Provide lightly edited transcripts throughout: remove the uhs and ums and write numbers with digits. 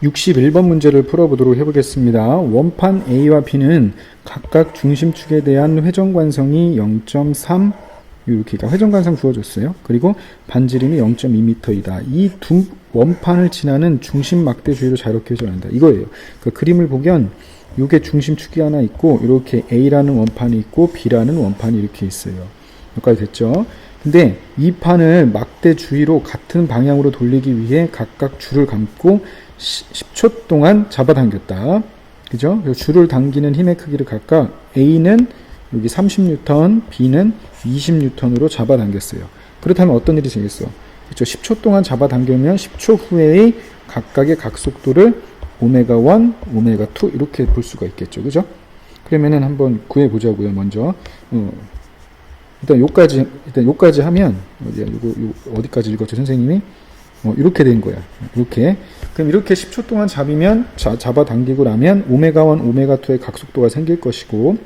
61번 문제를 풀어보도록 해보겠습니다. 원판 A와 B는 각각 중심축에 대한 회전관성이 0.3 이렇게 회전관성 주어졌어요. 그리고 반지름이 0.2m이다. 이 두 원판을 지나는 중심 막대 주위로 자유롭게 회전한다. 이거예요. 그 그림을 보면 이게 중심축이 하나 있고 이렇게 A라는 원판이 있고 B라는 원판이 이렇게 있어요. 여기까지 됐죠? 근데 이 판을 막대 주위로 같은 방향으로 돌리기 위해 각각 줄을 감고 10초 동안 잡아당겼다. 그죠? 줄을 당기는 힘의 크기를 각각 A는 여기 30N, B는 20N으로 잡아당겼어요. 그렇다면 어떤 일이 생겼어? 그렇죠? 10초 동안 잡아당기면 10초 후에의 각각의 각속도를 오메가1, 오메가2 이렇게 볼 수가 있겠죠. 그죠? 그러면은 한번 구해 보자고요. 먼저 일단 요까지 하면 어디까지 읽었죠, 선생님이? 이렇게 된 거야. 이렇게. 그럼 이렇게 10초 동안 잡아당기고 나면 오메가1, 오메가2의 각속도가 생길 것이고,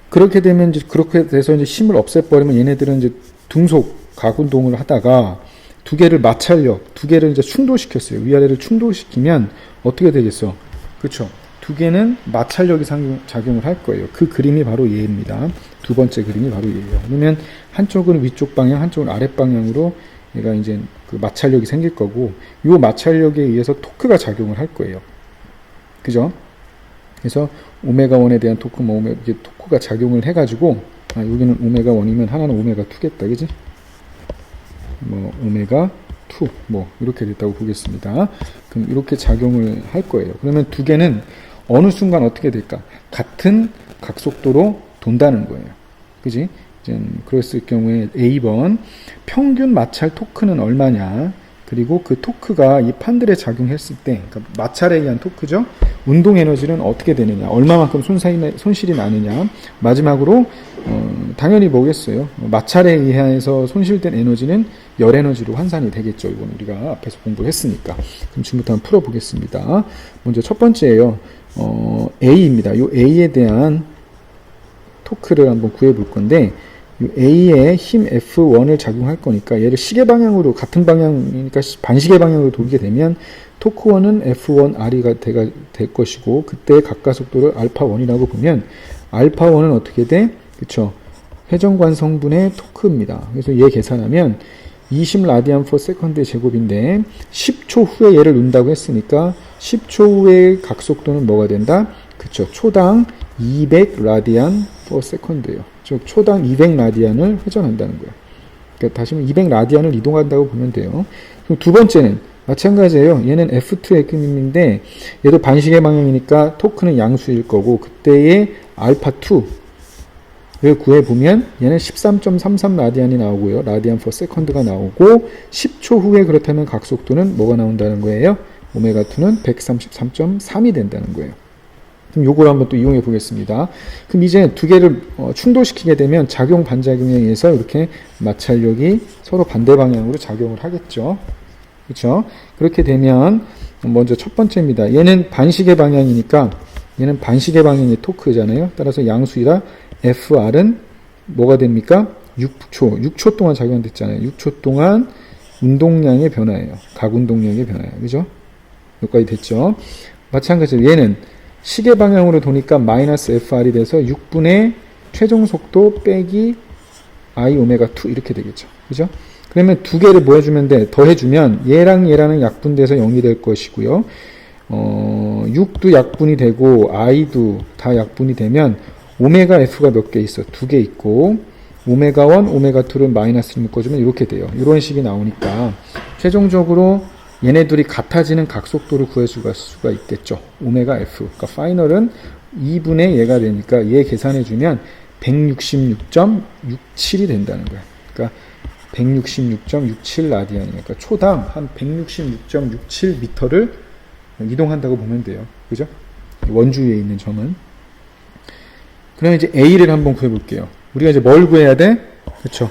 그렇게 돼서 이제 힘을 없애버리면 얘네들은 이제 등속 가운동을 하다가 두 개를 마찰력, 두 개를 이제 충돌시켰어요. 위아래를 충돌시키면 어떻게 되겠어? 그렇죠? 두 개는 마찰력이 작용을 할 거예요. 그 그림이 바로 얘입니다. 두 번째 그림이 바로 얘예요. 그러면 한쪽은 위쪽 방향, 한쪽은 아랫 방향으로 얘가 이제 그 마찰력이 생길 거고, 이 마찰력에 의해서 토크가 작용을 할 거예요. 그죠? 그래서 오메가1에 대한 토크, 이게 토크가 작용을 해가지고, 여기는 오메가1이면 하나는 오메가2겠다. 그지? 오메가2, 이렇게 됐다고 보겠습니다. 그럼 이렇게 작용을 할 거예요. 그러면 두 개는 어느 순간 어떻게 될까? 같은 각속도로 돈다는 거예요. 그지? 그랬을 경우에 A번 평균 마찰 토크는 얼마냐? 그리고 그 토크가 이 판들에 작용했을 때, 그러니까 마찰에 의한 토크죠. 운동 에너지는 어떻게 되느냐? 얼마만큼 손실이 나느냐? 마지막으로 당연히 뭐겠어요? 마찰에 의해서 손실된 에너지는 열 에너지로 환산이 되겠죠. 이건 우리가 앞에서 공부를 했으니까. 그럼 지금부터 한번 풀어보겠습니다. 먼저 첫 번째예요. A입니다. 이 A에 대한 토크를 한번 구해볼 건데, 이 A에 힘 F1을 작용할 거니까 얘를 시계 방향으로, 같은 방향이니까 반시계 방향으로 돌게 되면 토크1은 F1R이 될 것이고, 그때 각가속도를 알파1이라고 보면 알파1은 어떻게 돼? 그쵸? 회전관성분의 토크입니다. 그래서 얘 계산하면 20 라디안 퍼 세컨드의 제곱인데 10초 후에 얘를 넣는다고 했으니까 10초 후의 각속도는 뭐가 된다? 그쵸? 초당 200 라디안 퍼 세컨드예요. 즉 초당 200 라디안을 회전한다는 거예요. 그러니까 다시 말하면 200 라디안을 이동한다고 보면 돼요. 그럼 두 번째는 마찬가지예요. 얘는 F2의 그림인데 얘도 반시계 방향이니까 토크는 양수일 거고, 그때의 알파2를 구해보면 얘는 13.33 라디안이 나오고요. 라디안 퍼 세컨드가 나오고, 10초 후에 그렇다면 각속도는 뭐가 나온다는 거예요? 오메가2는 133.3이 된다는 거예요. 그럼 요걸 한번 또 이용해 보겠습니다. 그럼 이제 두 개를 충돌시키게 되면 작용 반작용에 의해서 이렇게 마찰력이 서로 반대 방향으로 작용을 하겠죠. 그렇죠? 그렇게 되면 먼저 첫 번째입니다. 얘는 반시계 방향이니까 얘는 반시계 방향의 토크잖아요. 따라서 양수이라 FR은 뭐가 됩니까? 6초 동안 작용됐잖아요. 6초 동안 운동량의 변화예요. 각 운동량의 변화예요. 그죠? 여기까지 됐죠? 마찬가지로 얘는 시계 방향으로 도니까 마이너스 FR이 돼서 6분의 최종 속도 빼기 I 오메가 2 이렇게 되겠죠. 그죠? 그러면 두 개를 뭐 해주면 돼? 더해주면 얘랑 얘랑은 약분돼서 0이 될 것이고요. 6도 약분이 되고 I도 다 약분이 되면 오메가 F가 몇 개 있어? 두 개 있고, 오메가 1, 오메가 2를 마이너스를 묶어주면 이렇게 돼요. 이런 식이 나오니까 최종적으로 얘네들이 같아지는 각속도를 구해줄 수가 있겠죠. 오메가 F. 그러니까 파이널은 2분의 얘가 되니까 얘 계산해주면 166.67이 된다는 거야. 그러니까 166.67 라디안이니까 초당 한 166.67m를 이동한다고 보면 돼요. 그죠? 원주위에 있는 점은. 그럼 이제 A를 한번 구해볼게요. 우리가 이제 뭘 구해야 돼? 그쵸?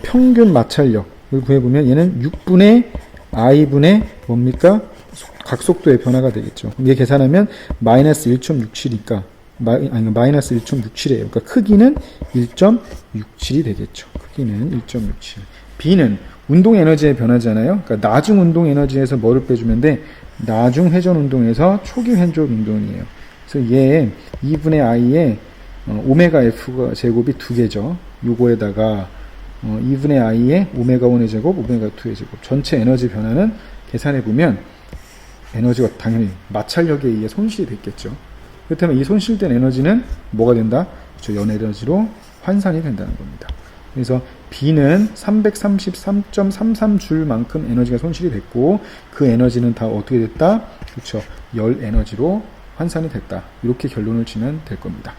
평균 마찰력을 구해보면 얘는 6분의 I분의 뭡니까? 각속도의 변화가 되겠죠. 얘 계산하면 마이너스 1.67이니까 마이너스 1.67이에요. 그러니까 크기는 1.67이 되겠죠. 크기는 1.67. B는 운동 에너지의 변화잖아요. 그러니까 나중 운동 에너지에서 뭐를 빼주면 돼? 나중 회전 운동에서 초기 회전 운동이에요. 그래서 얘 2분의 i에 오메가 F가 제곱이 2개죠. 요거에다가 2분의 i에 오메가 1의 제곱, 오메가 2의 제곱. 전체 에너지 변화는 계산해보면 에너지가 당연히 마찰력에 의해 손실이 됐겠죠. 그렇다면 이 손실된 에너지는 뭐가 된다? 그렇죠. 연 에너지로 환산이 된다는 겁니다. 그래서 B는 333.33줄만큼 에너지가 손실이 됐고 그 에너지는 다 어떻게 됐다? 그렇죠. 열 에너지로 환산이 됐다. 이렇게 결론을 지면 될 겁니다.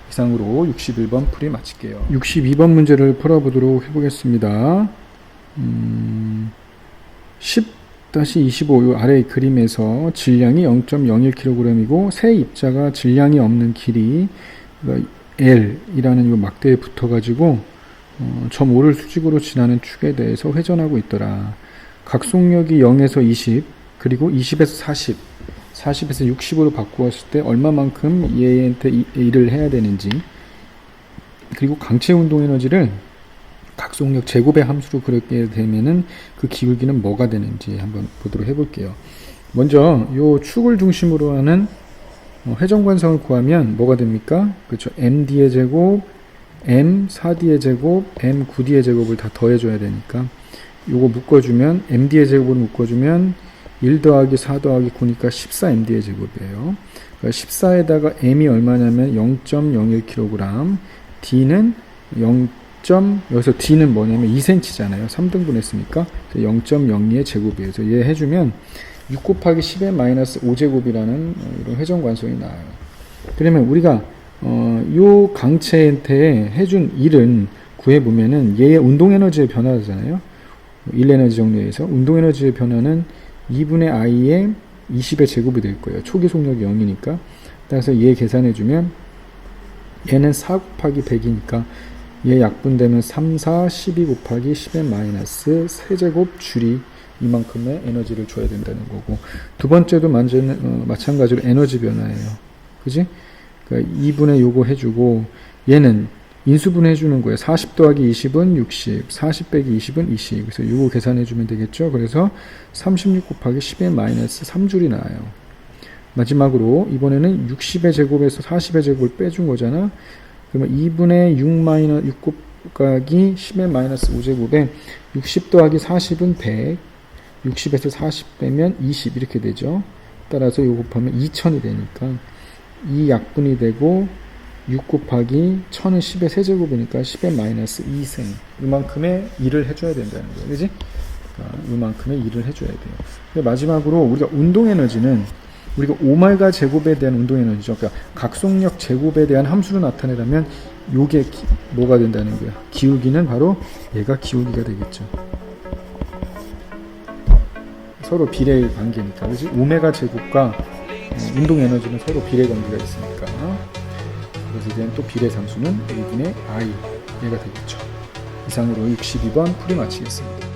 이상으로 61번 풀이 마칠게요. 62번 문제를 풀어보도록 해보겠습니다. 10-25 아래 그림에서 질량이 0.01kg이고 새 입자가 질량이 없는 길이 L이라는 이 막대에 붙어가지고 점 5를 수직으로 지나는 축에 대해서 회전하고 있더라. 각속력이 0에서 20 그리고 20에서 40 40에서 60으로 바꾸었을 때 얼마만큼 얘한테 일을 해야 되는지, 그리고 강체 운동 에너지를 각속력 제곱의 함수로 그렇게 되면은 그 기울기는 뭐가 되는지 한번 보도록 해볼게요. 먼저 요 축을 중심으로 하는 회전 관성을 구하면 뭐가 됩니까? 그렇죠. md의 제곱, m 4d의 제곱, m 9d의 제곱을 다 더해줘야 되니까 요거 묶어주면 md의 제곱을 묶어주면 1 더하기 4 더하기 9니까 14md의 제곱이에요. 그러니까 14에다가 m이 얼마냐면 0.01kg, d는 여기서 d는 뭐냐면 2cm잖아요. 3등분 했으니까 0.02의 제곱이에요. 그래서 얘 해주면 6 곱하기 10의 마이너스 5제곱이라는 이런 회전 관성이 나와요. 그러면 우리가 요 강체한테 해준 일은 구해보면은 얘의 운동 에너지의 변화잖아요. 1 에너지 정리해서 운동 에너지의 변화는 2분의 i에 20의 제곱이 될 거예요. 초기 속력이 0이니까. 따라서 얘 계산해주면 얘는 4 곱하기 100이니까 얘 약분되면 3, 4, 12 곱하기 10의 마이너스 세제곱 줄이 이만큼의 에너지를 줘야 된다는 거고, 두 번째도 마찬가지로 에너지 변화예요. 그지? 그러니까 2분의 요거 해주고 얘는 인수분 해주는 거예요. 40 더하기 20은 60, 40 빼기 20은 20. 그래서 요거 계산해주면 되겠죠. 그래서 36 곱하기 10의 마이너스 3줄이 나와요. 마지막으로 이번에는 60의 제곱에서 40의 제곱을 빼준 거잖아. 그러면 2분의 6 곱하기 10의 마이너스 5제곱에 60 더하기 40은 100, 60에서 40 빼면 20 이렇게 되죠. 따라서 요거 곱하면 2000이 되니까 이 약분이 되고 6 곱하기 1000은 10의 세제곱이니까 10의 마이너스 2승. 이만큼의 일을 해줘야 된다는 거예요. 그지? 이만큼의 일을 해줘야 돼요. 마지막으로 우리가 운동 에너지는 우리가 오메가 제곱에 대한 운동 에너지죠. 그러니까 각속력 제곱에 대한 함수로 나타내려면 요게 뭐가 된다는 거예요. 기울기는 바로 얘가 기울기가 되겠죠. 서로 비례 관계니까. 그지? 오메가 제곱과 운동 에너지는 서로 비례 관계가 있으니까. 그래서 이제는 또 비례 상수는 1분의 i 얘가 되겠죠. 이상으로 62번 풀이 마치겠습니다.